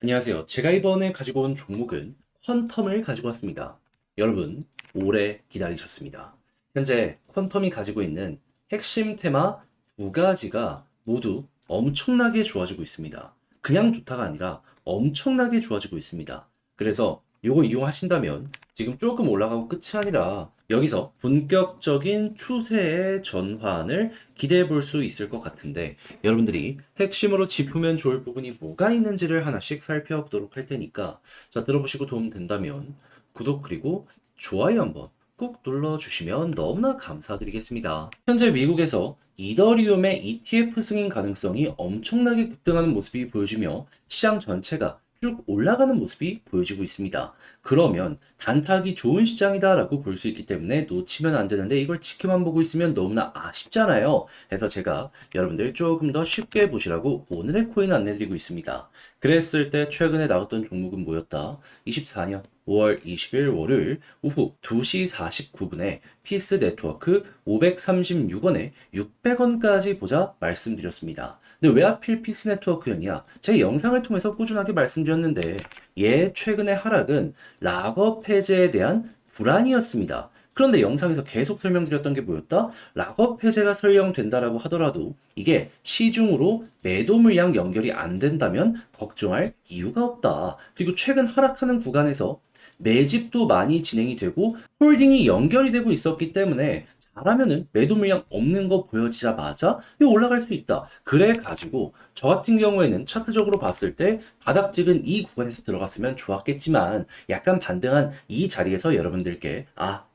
안녕하세요. 제가 이번에 가지고 온 종목은 퀀텀을 가지고 왔습니다. 여러분, 오래 기다리셨습니다. 현재 퀀텀이 가지고 있는 핵심 테마 두 가지가 모두 엄청나게 좋아지고 있습니다. 그냥 좋다가 아니라 엄청나게 좋아지고 있습니다. 그래서 이거 이용하신다면 지금 조금 올라가고 끝이 아니라 여기서 본격적인 추세의 전환을 기대해 볼 수 있을 것 같은데 여러분들이 핵심으로 짚으면 좋을 부분이 뭐가 있는지를 하나씩 살펴보도록 할 테니까 자 들어보시고 도움 된다면 구독 그리고 좋아요 한번 꼭 눌러주시면 너무나 감사드리겠습니다. 현재 미국에서 이더리움의 ETF 승인 가능성이 엄청나게 급등하는 모습이 보여지며 시장 전체가 쭉 올라가는 모습이 보여지고 있습니다. 그러면 단타하기 좋은 시장이다라고 볼 수 있기 때문에 놓치면 안 되는데 이걸 지켜만 보고 있으면 너무나 아쉽잖아요. 그래서 제가 여러분들 조금 더 쉽게 보시라고 오늘의 코인 안내드리고 있습니다. 그랬을 때 최근에 나왔던 종목은 뭐였다? 24년 5월 20일 월요일 오후 2시 49분에 피스 네트워크 536원에 600원까지 보자 말씀드렸습니다. 근데 왜 하필 피스 네트워크였냐? 제 영상을 통해서 꾸준하게 말씀드렸는데 얘 최근의 하락은 락업 해제에 대한 불안이었습니다. 그런데 영상에서 계속 설명드렸던 게 뭐였다? 락업 해제가 설정된다라고 하더라도 이게 시중으로 매도 물량 연결이 안 된다면 걱정할 이유가 없다. 그리고 최근 하락하는 구간에서 매집도 많이 진행이 되고 홀딩이 연결이 되고 있었기 때문에 잘하면은 매도 물량 없는 거 보여지자마자 이거 올라갈 수 있다. 그래 가지고 저 같은 경우에는 차트적으로 봤을 때 바닥 찍은 이 구간에서 들어갔으면 좋았겠지만 약간 반등한 이 자리에서 여러분들께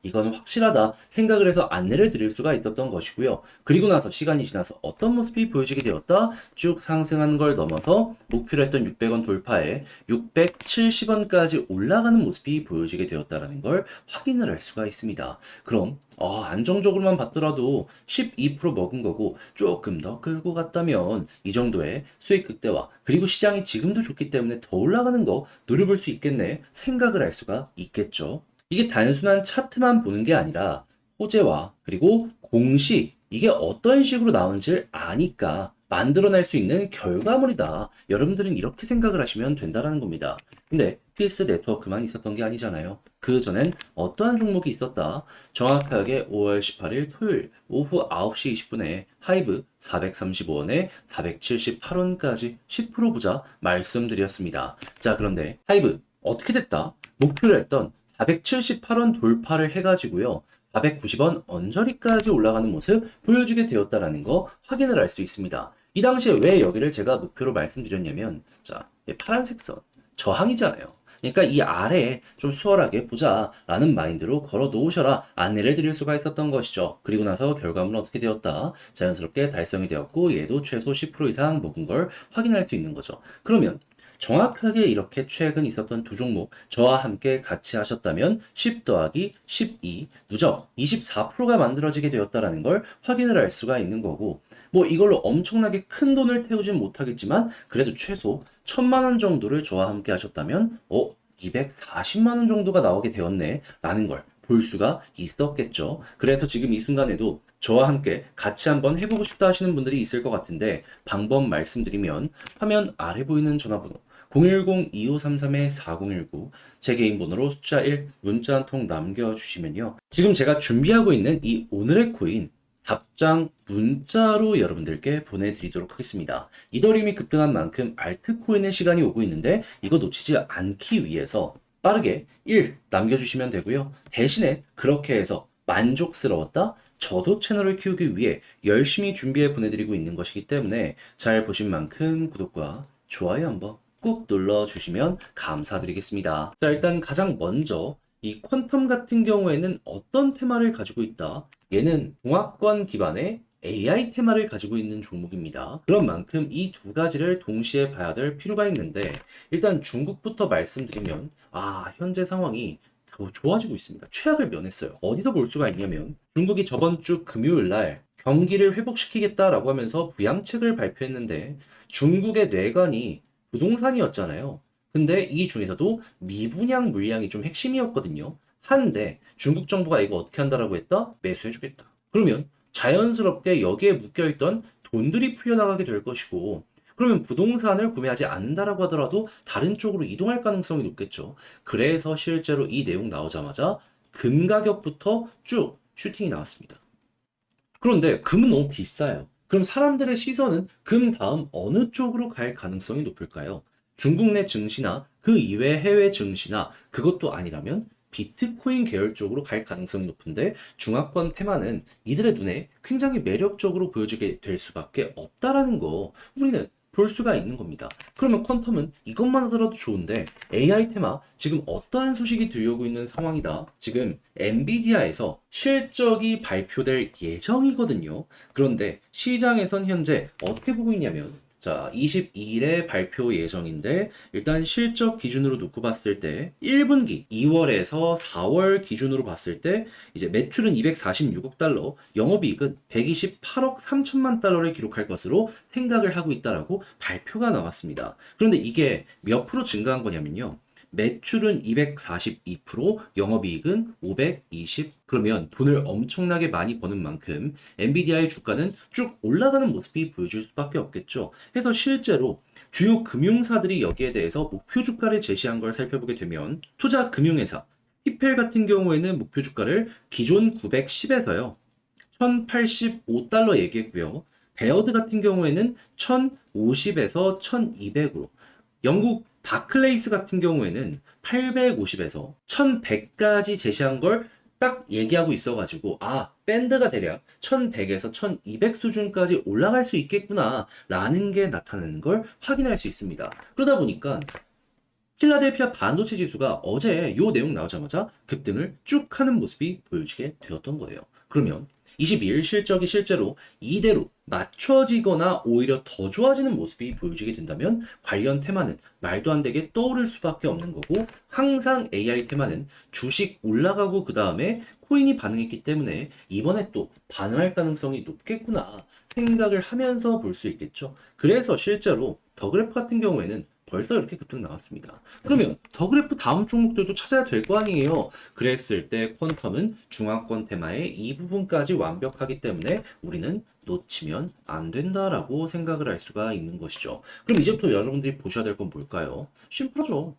이건 확실하다 생각을 해서 안내를 드릴 수가 있었던 것이고요. 그리고 나서 시간이 지나서 어떤 모습이 보여지게 되었다? 쭉 상승하는 걸 넘어서 목표로 했던 600원 돌파에 670원까지 올라가는 모습이 보여지게 되었다는 걸 확인을 할 수가 있습니다. 그럼 안정적으로만 봤더라도 12% 먹은 거고 조금 더 끌고 갔다면 이 정도의 수익 극대화 그리고 시장이 지금도 좋기 때문에 더 올라가는 거 노려볼 수 있겠네 생각을 할 수가 있겠죠. 이게 단순한 차트만 보는 게 아니라 호재와 그리고 공식 이게 어떤 식으로 나오는지를 아니까 만들어낼 수 있는 결과물이다. 여러분들은 이렇게 생각을 하시면 된다라는 겁니다. 근데 피스 네트워크만 있었던 게 아니잖아요. 그 전엔 어떠한 종목이 있었다? 정확하게 5월 18일 토요일 오후 9시 20분에 하이브 435원에 478원까지 10% 부자 말씀드렸습니다. 자, 그런데 하이브 어떻게 됐다? 목표로 했던 478원 돌파를 해가지고요. 490원 언저리까지 올라가는 모습 보여주게 되었다라는 거 확인을 할 수 있습니다. 이 당시에 왜 여기를 제가 목표로 말씀드렸냐면, 자, 파란색 선, 저항이잖아요. 그러니까 이 아래에 좀 수월하게 보자라는 마인드로 걸어 놓으셔라 안내를 드릴 수가 있었던 것이죠. 그리고 나서 결과물은 어떻게 되었다? 자연스럽게 달성이 되었고 얘도 최소 10% 이상 먹은 걸 확인할 수 있는 거죠. 그러면 정확하게 이렇게 최근 있었던 두 종목 저와 함께 같이 하셨다면 10 더하기 12 누적 24%가 만들어지게 되었다라는 걸 확인을 할 수가 있는 거고 뭐 이걸로 엄청나게 큰 돈을 태우진 못하겠지만 그래도 최소 1000만 원 정도를 저와 함께 하셨다면 240만 원 정도가 나오게 되었네 라는 걸 볼 수가 있었겠죠. 그래서 지금 이 순간에도 저와 함께 같이 한번 해보고 싶다 하시는 분들이 있을 것 같은데 방법 말씀드리면 화면 아래 보이는 전화번호 010-2533-4019 제 개인 번호로 숫자 1 문자 한 통 남겨주시면요. 지금 제가 준비하고 있는 이 오늘의 코인 답장 문자로 여러분들께 보내드리도록 하겠습니다. 이더리움이 급등한 만큼 알트코인의 시간이 오고 있는데 이거 놓치지 않기 위해서 빠르게 1 남겨주시면 되고요. 대신에 그렇게 해서 만족스러웠다? 저도 채널을 키우기 위해 열심히 준비해 보내드리고 있는 것이기 때문에 잘 보신 만큼 구독과 좋아요 한번 꾹 눌러주시면 감사드리겠습니다. 자, 일단 가장 먼저 이 퀀텀 같은 경우에는 어떤 테마를 가지고 있다? 얘는 공학권 기반의 AI 테마를 가지고 있는 종목입니다. 그런 만큼 이 두 가지를 동시에 봐야 될 필요가 있는데 일단 중국부터 말씀드리면 현재 상황이 더 좋아지고 있습니다. 최악을 면했어요. 어디서 볼 수가 있냐면 중국이 저번 주 금요일 날 경기를 회복시키겠다라고 하면서 부양책을 발표했는데 중국의 뇌관이 부동산이었잖아요. 근데 이 중에서도 미분양 물량이 좀 핵심이었거든요. 하는데 중국 정부가 이거 어떻게 한다라고 했다? 매수해주겠다. 그러면 자연스럽게 여기에 묶여있던 돈들이 풀려나가게 될 것이고 그러면 부동산을 구매하지 않는다라고 하더라도 다른 쪽으로 이동할 가능성이 높겠죠. 그래서 실제로 이 내용 나오자마자 금 가격부터 쭉 슈팅이 나왔습니다. 그런데 금은 너무 비싸요. 그럼 사람들의 시선은 금 다음 어느 쪽으로 갈 가능성이 높을까요? 중국 내 증시나 그 이외 해외 증시나 그것도 아니라면 비트코인 계열 쪽으로 갈 가능성이 높은데 중화권 테마는 이들의 눈에 굉장히 매력적으로 보여지게 될 수밖에 없다라는 거 우리는 볼 수가 있는 겁니다. 그러면 퀀텀은 이것만 하더라도 좋은데 AI 테마 지금 어떠한 소식이 들려오고 있는 상황이다. 지금 엔비디아에서 실적이 발표될 예정이거든요. 그런데 시장에선 현재 어떻게 보고 있냐면 자, 22일에 발표 예정인데 일단 실적 기준으로 놓고 봤을 때 1분기 2월에서 4월 기준으로 봤을 때 이제 매출은 246억 달러, 영업이익은 128억 3천만 달러를 기록할 것으로 생각을 하고 있다라고 발표가 나왔습니다. 그런데 이게 몇 프로 증가한 거냐면요. 매출은 242%, 영업이익은 520. 그러면 돈을 엄청나게 많이 버는 만큼 엔비디아의 주가는 쭉 올라가는 모습이 보여줄 수밖에 없겠죠. 그래서 실제로 주요 금융사들이 여기에 대해서 목표 주가를 제시한 걸 살펴보게 되면 투자 금융회사 스티펠 같은 경우에는 목표 주가를 기존 910에서요. 1085달러 얘기했고요. 베어드 같은 경우에는 1050에서 1200으로 영국 바클레이스 같은 경우에는 850에서 1100까지 제시한 걸 딱 얘기하고 있어가지고 밴드가 대략 1100에서 1200 수준까지 올라갈 수 있겠구나 라는 게 나타나는 걸 확인할 수 있습니다. 그러다 보니까 필라델피아 반도체 지수가 어제 요 내용 나오자마자 급등을 쭉 하는 모습이 보여지게 되었던 거예요. 그러면 22일 실적이 실제로 이대로 맞춰지거나 오히려 더 좋아지는 모습이 보여지게 된다면 관련 테마는 말도 안 되게 떠오를 수밖에 없는 거고 항상 AI 테마는 주식 올라가고 그 다음에 코인이 반응했기 때문에 이번에 또 반응할 가능성이 높겠구나 생각을 하면서 볼 수 있겠죠. 그래서 실제로 더그래프 같은 경우에는 벌써 이렇게 급등 나왔습니다. 그러면 더그래프 다음 종목들도 찾아야 될 거 아니에요. 그랬을 때 퀀텀은 중화권 테마의 이 부분까지 완벽하기 때문에 우리는 놓치면 안 된다라고 생각을 할 수가 있는 것이죠. 그럼 이제부터 여러분들이 보셔야 될 건 뭘까요? 심플하죠.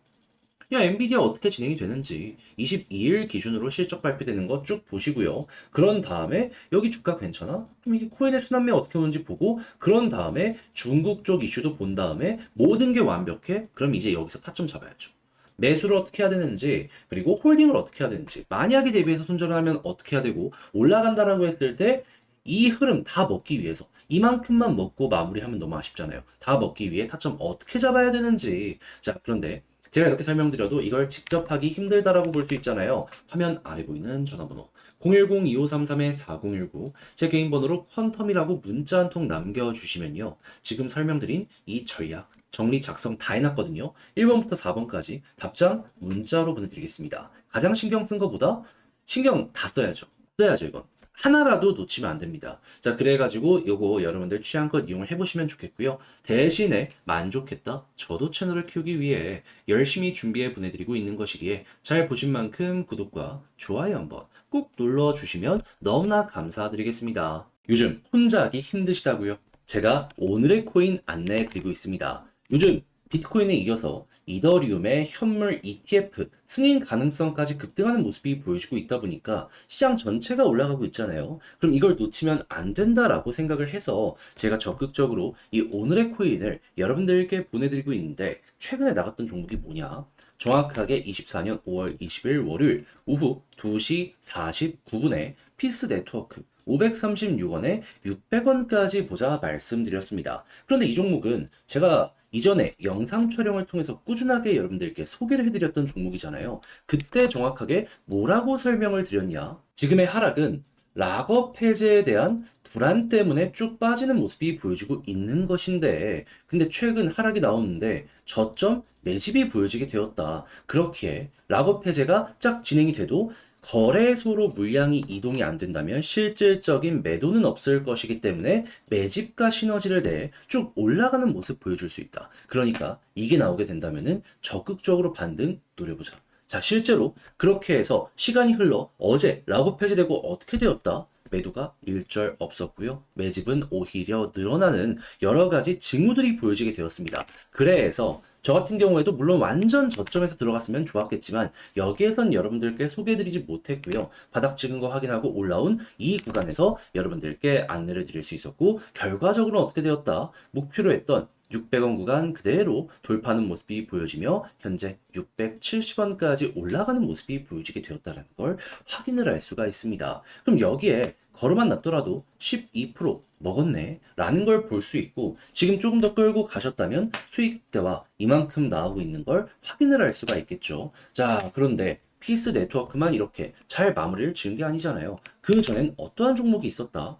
야, 엔비디아 어떻게 진행이 되는지 22일 기준으로 실적 발표되는 거 쭉 보시고요. 그런 다음에 여기 주가 괜찮아? 그럼 이게 코인의 순환매 어떻게 오는지 보고 그런 다음에 중국 쪽 이슈도 본 다음에 모든 게 완벽해? 그럼 이제 여기서 타점 잡아야죠. 매수를 어떻게 해야 되는지 그리고 홀딩을 어떻게 해야 되는지 만약에 대비해서 손절을 하면 어떻게 해야 되고 올라간다라고 했을 때 이 흐름 다 먹기 위해서 이만큼만 먹고 마무리하면 너무 아쉽잖아요. 다 먹기 위해 타점 어떻게 잡아야 되는지 자 그런데 제가 이렇게 설명드려도 이걸 직접 하기 힘들다라고 볼 수 있잖아요. 화면 아래 보이는 전화번호 010-2533-4019 제 개인 번호로 퀀텀이라고 문자 한 통 남겨주시면요. 지금 설명드린 이 전략 정리 작성 다 해놨거든요. 1번부터 4번까지 답장 문자로 보내드리겠습니다. 가장 신경 쓴 것보다 신경 다 써야죠. 써야죠 이건. 하나라도 놓치면 안 됩니다. 자, 그래가지고 요거 여러분들 취향껏 이용을 해보시면 좋겠고요. 대신에 만족했다? 저도 채널을 키우기 위해 열심히 준비해 보내드리고 있는 것이기에 잘 보신 만큼 구독과 좋아요 한번 꼭 눌러주시면 너무나 감사드리겠습니다. 요즘 혼자 하기 힘드시다고요? 제가 오늘의 코인 안내해 드리고 있습니다. 요즘 비트코인에 이어서 이더리움의 현물 ETF 승인 가능성까지 급등하는 모습이 보여지고 있다 보니까 시장 전체가 올라가고 있잖아요. 그럼 이걸 놓치면 안 된다라고 생각을 해서 제가 적극적으로 이 오늘의 코인을 여러분들께 보내드리고 있는데 최근에 나갔던 종목이 뭐냐? 정확하게 24년 5월 20일 월요일 오후 2시 49분에 피스 네트워크 536원에 600원까지 보자 말씀드렸습니다. 그런데 이 종목은 제가 이전에 영상 촬영을 통해서 꾸준하게 여러분들께 소개를 해드렸던 종목이잖아요. 그때 정확하게 뭐라고 설명을 드렸냐? 지금의 하락은 락업 해제에 대한 불안 때문에 쭉 빠지는 모습이 보여지고 있는 것인데, 근데 최근 하락이 나오는데 저점 매집이 보여지게 되었다. 그렇기에 락업 해제가 쫙 진행이 돼도 거래소로 물량이 이동이 안 된다면 실질적인 매도는 없을 것이기 때문에 매집과 시너지를 내 쭉 올라가는 모습 보여줄 수 있다. 그러니까 이게 나오게 된다면은 적극적으로 반등 노려보자. 자, 실제로 그렇게 해서 시간이 흘러 어제 락업 해제되고 어떻게 되었다? 매도가 일절 없었고요. 매집은 오히려 늘어나는 여러 가지 징후들이 보여지게 되었습니다. 그래서 저 같은 경우에도 물론 완전 저점에서 들어갔으면 좋았겠지만 여기에선 여러분들께 소개해드리지 못했고요. 바닥 찍은 거 확인하고 올라온 이 구간에서 여러분들께 안내를 드릴 수 있었고 결과적으로 어떻게 되었다? 목표로 했던 600원 구간 그대로 돌파하는 모습이 보여지며 현재 670원까지 올라가는 모습이 보여지게 되었다는 걸 확인을 할 수가 있습니다. 그럼 여기에 걸어만 놨더라도 12% 먹었네 라는 걸 볼 수 있고 지금 조금 더 끌고 가셨다면 수익대와 이만큼 나오고 있는 걸 확인을 할 수가 있겠죠. 자, 그런데 피스 네트워크만 이렇게 잘 마무리를 지은 게 아니잖아요. 그 전엔 어떠한 종목이 있었다?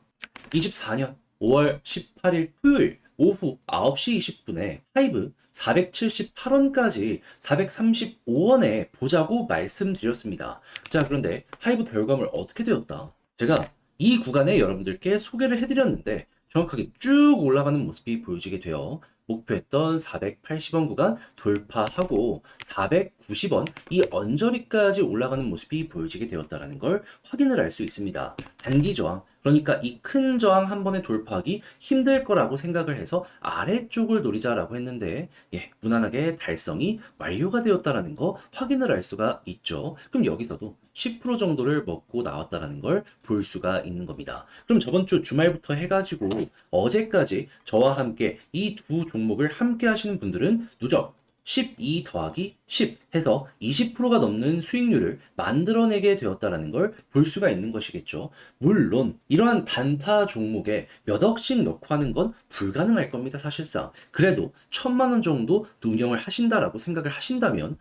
24년 5월 18일 토요일 오후 9시 20분에 하이브 478원까지 435원에 보자고 말씀드렸습니다. 자, 그런데 하이브 결과물 어떻게 되었다? 제가 이 구간에 여러분들께 소개를 해드렸는데 정확하게 쭉 올라가는 모습이 보여지게 되어 목표했던 480원 구간 돌파하고 490원 이 언저리까지 올라가는 모습이 보여지게 되었다는 걸 확인을 할 수 있습니다. 단기 저항, 그러니까 이 큰 저항 한 번에 돌파하기 힘들 거라고 생각을 해서 아래쪽을 노리자라고 했는데 무난하게 달성이 완료가 되었다는 거 확인을 할 수가 있죠. 그럼 여기서도 10% 정도를 먹고 나왔다는 걸 볼 수가 있는 겁니다. 그럼 저번 주 주말부터 해가지고 어제까지 저와 함께 이 두 종목을 함께 하시는 분들은 누적 12 더하기 10 해서 20%가 넘는 수익률을 만들어내게 되었다는 걸 볼 수가 있는 것이겠죠. 물론 이러한 단타 종목에 몇 억씩 넣고 하는 건 불가능할 겁니다, 사실상. 그래도 1,000만 원 정도 운영을 하신다라고 생각을 하신다면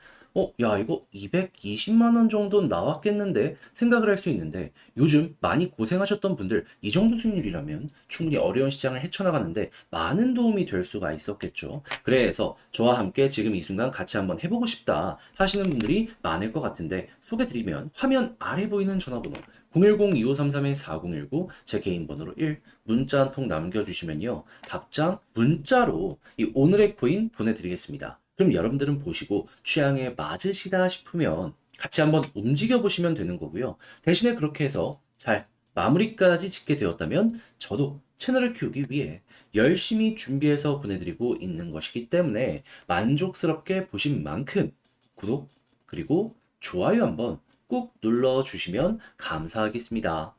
야, 이거 220만 원 정도는 나왔겠는데 생각을 할 수 있는데 요즘 많이 고생하셨던 분들 이 정도 수익률이라면 충분히 어려운 시장을 헤쳐나가는데 많은 도움이 될 수가 있었겠죠. 그래서 저와 함께 지금 이 순간 같이 한번 해보고 싶다 하시는 분들이 많을 것 같은데 소개드리면 화면 아래 보이는 전화번호 010-2533-4019 제 개인 번호로 1 문자 한 통 남겨주시면요. 답장 문자로 이 오늘의 코인 보내드리겠습니다. 그럼 여러분들은 보시고 취향에 맞으시다 싶으면 같이 한번 움직여 보시면 되는 거고요. 대신에 그렇게 해서 잘 마무리까지 짓게 되었다면 저도 채널을 키우기 위해 열심히 준비해서 보내드리고 있는 것이기 때문에 만족스럽게 보신 만큼 구독 그리고 좋아요 한번 꾹 눌러주시면 감사하겠습니다.